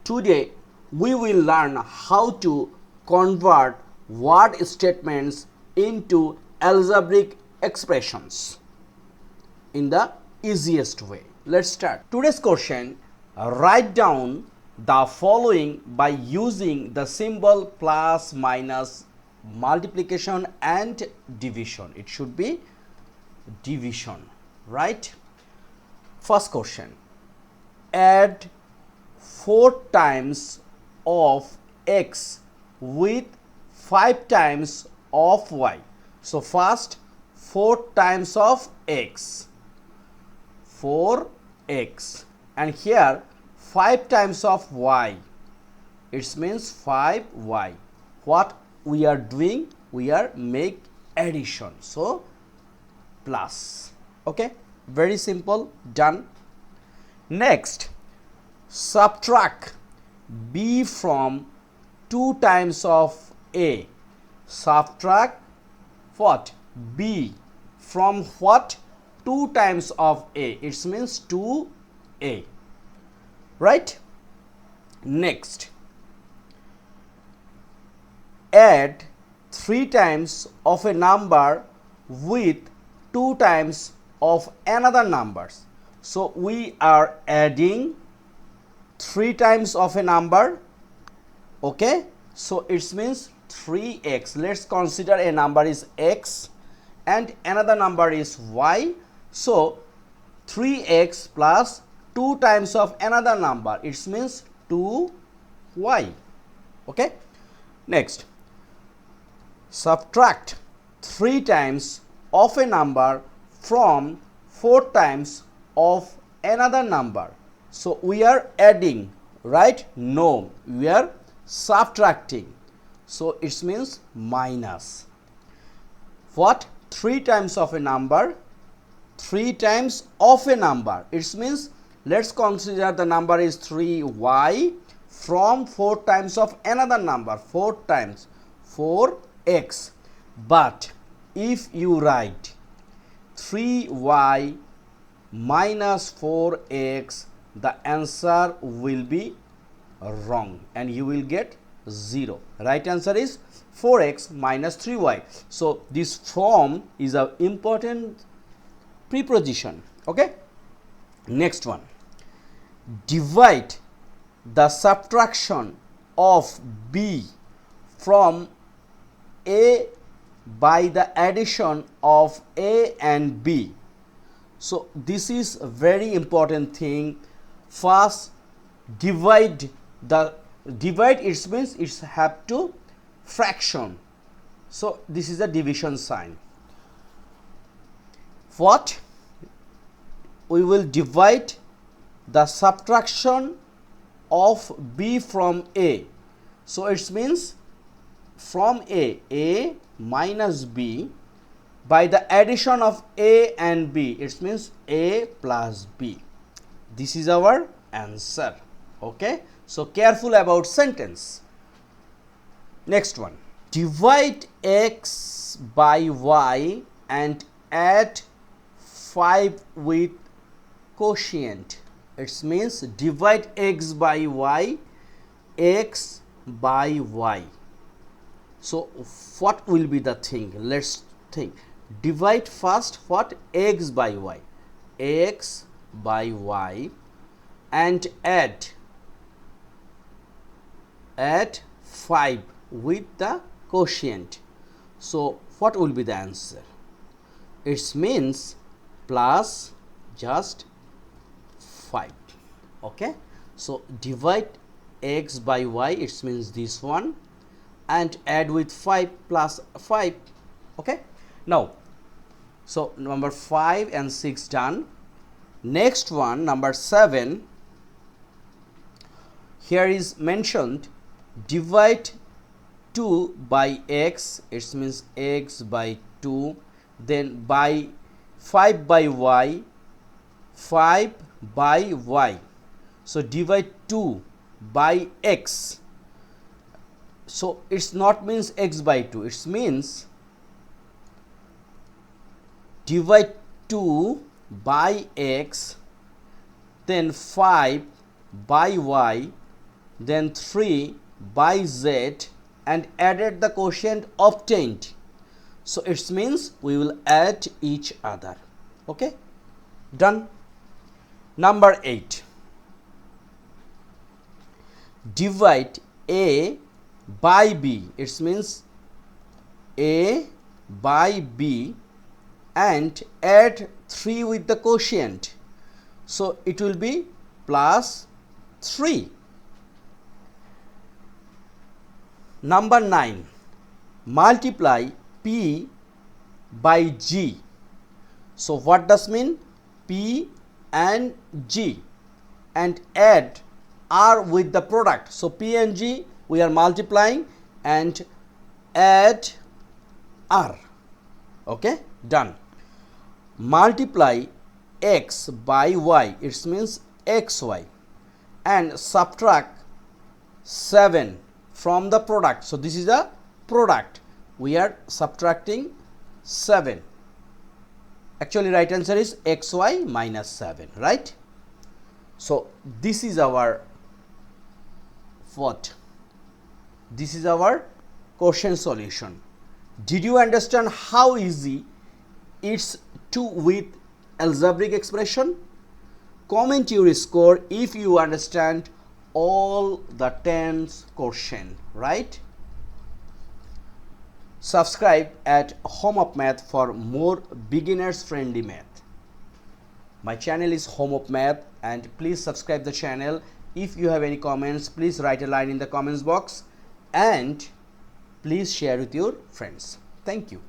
Today we will learn how to convert word statements into algebraic expressions in the easiest way. Let's start. Today's question: write down the following by using the symbol plus, minus, multiplication and division. It should be division, right? First question: add 4 times of x with 5 times of y. So first 4 times of x, 4x, and here 5 times of y, it means 5y. What we are doing? We are make addition, so plus. Okay, very simple, done. Next, subtract b from 2 times of a. Subtract what? B from what? 2 times of a. It means 2a, right? Next, add 3 times of a number with 2 times of another numbers. So we are adding 3 times of a number. Okay, so it means 3x. Let's consider a number is x and another number is y. So 3x plus 2 times of another number, it means 2y. Okay, next, subtract 3 times of a number from 4 times of another number. So we are adding, right? No, we are subtracting. So it means minus. What? 3 times of a number, 3 times of a number. It means let's consider the number is 3y from 4 times of another number, 4 times 4x. But if you write 3y minus 4x, the answer will be wrong and you will get 0. Right answer is 4x minus 3y. So this from is an important preposition. Okay, next one, divide the subtraction of b from a by the addition of a and b. So this is a very important thing. First, divide. The divide, it means it's have to fraction. So this is a division sign. What? We will divide the subtraction of b from a. So it means from a minus b by the addition of a and b. It means a plus b. This is our answer. Okay, so careful about sentence. Next one, divide x by y and add 5 with quotient. It means divide x by y, x by y. So what will be the thing? Let's think. Divide first what? X by y, x by y, and add 5 with the quotient. So what will be the answer? It means plus just 5. Okay, so divide x by y, it means this one, and add with 5 plus 5. Okay, now so number 5 and 6 done. Next one, number 7. Here is mentioned divide 2 by x, it means x by 2, then by 5 by y, 5 by y. So divide 2 by x. So it's not means x by 2, it means divide 2 by x, then 5 by y, then 3 by z and added the quotient obtained. So it means we will add each other. Okay, done. Number 8. Divide a by b. It means a by b and add 3 with the quotient. So it will be plus 3. Number 9. Multiply p by g. So what does mean? P and g and add r with the product. So p and g we are multiplying and add r. Okay, done. Multiply x by y. It means xy and subtract 7 from the product. So this is a product. We are subtracting 7. Actually right answer is xy minus 7, right? So this is our what? This is our question solution. Did you understand how easy it's to with algebraic expression? Comment your score if you understand all the 10 question, right? Subscribe at Home of Math for more beginners friendly math. My channel is Home of Math and please subscribe the channel. If you have any comments, please write a line in the comments box and please share with your friends. Thank you.